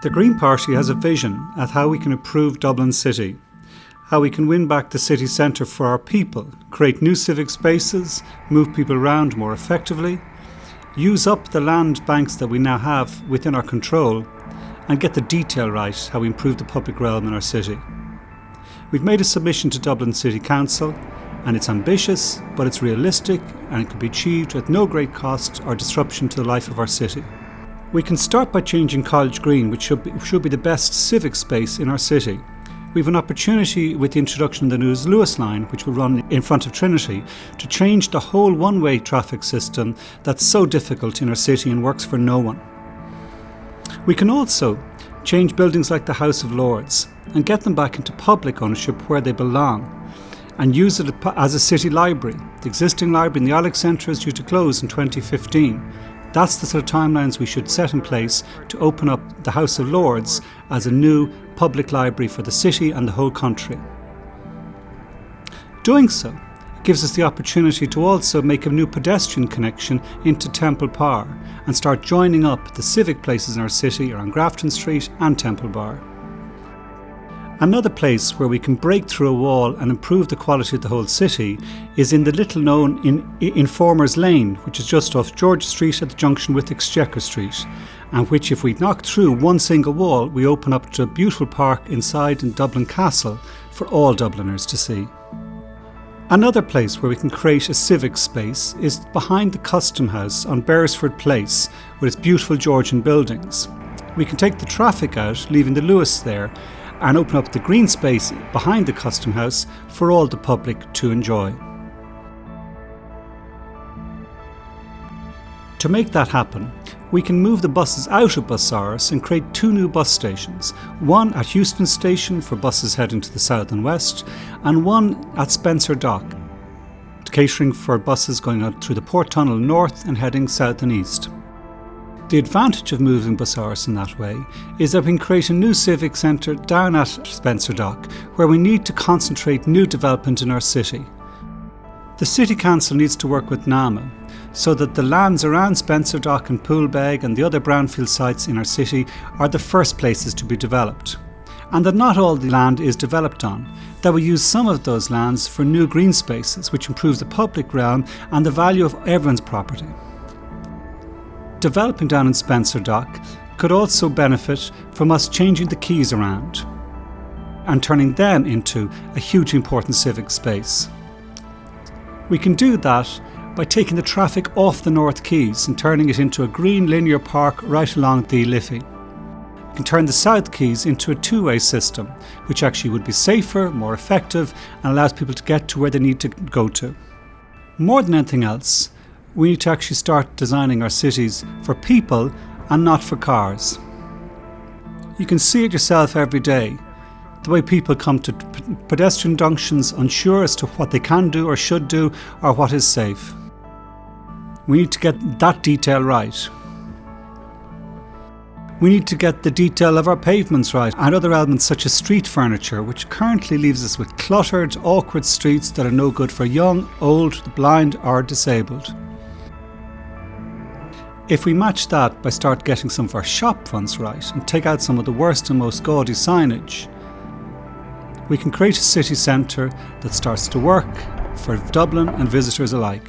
The Green Party has a vision at how we can improve Dublin City, how we can win back the city centre for our people, create new civic spaces, move people around more effectively, use up the land banks that we now have within our control, and get the detail right how we improve the public realm in our city. We've made a submission to Dublin City Council, and it's ambitious, but it's realistic, and it can be achieved at no great cost or disruption to the life of our city. We can start by changing College Green, which should be the best civic space in our city. We have an opportunity with the introduction of the new Lewis line, which will run in front of Trinity, to change the whole one-way traffic system that's so difficult in our city and works for no one. We can also change buildings like the House of Lords and get them back into public ownership where they belong, and use it as a city library. The existing library in the Alex Centre is due to close in 2015. That's the sort of timelines we should set in place to open up the House of Lords as a new public library for the city and the whole country. Doing so gives us the opportunity to also make a new pedestrian connection into Temple Bar and start joining up the civic places in our city around Grafton Street and Temple Bar. Another place where we can break through a wall and improve the quality of the whole city is in the little known Informers Lane, which is just off George Street at the junction with Exchequer Street, and which, if we knock through one single wall, we open up to a beautiful park inside in Dublin Castle for all Dubliners to see. Another place where we can create a civic space is behind the Custom House on Beresford Place with its beautiful Georgian buildings. We can take the traffic out, leaving the Lewis there, and open up the green space behind the Custom House for all the public to enjoy. To make that happen, we can move the buses out of Busaras and create two new bus stations, one at Euston Station for buses heading to the south and west, and one at Spencer Dock, catering for buses going out through the Port Tunnel north and heading south and east. The advantage of moving Busaras in that way is that we can create a new civic centre down at Spencer Dock, where we need to concentrate new development in our city. The City Council needs to work with NAMA so that the lands around Spencer Dock and Poolbeg and the other brownfield sites in our city are the first places to be developed, and that not all the land is developed on, that we use some of those lands for new green spaces, which improves the public realm and the value of everyone's property. Developing down in Spencer Dock could also benefit from us changing the quays around and turning them into a hugely important civic space. We can do that by taking the traffic off the North Quays and turning it into a green linear park right along the Liffey. We can turn the South Quays into a two-way system, which actually would be safer, more effective, and allows people to get to where they need to go to. More than anything else, we need to actually start designing our cities for people and not for cars. You can see it yourself every day, the way people come to pedestrian junctions unsure as to what they can do or should do or what is safe. We need to get that detail right. We need to get the detail of our pavements right and other elements such as street furniture, which currently leaves us with cluttered, awkward streets that are no good for young, old, the blind or disabled. If we match that by start getting some of our shop fronts right and take out some of the worst and most gaudy signage, we can create a city centre that starts to work for Dublin and visitors alike.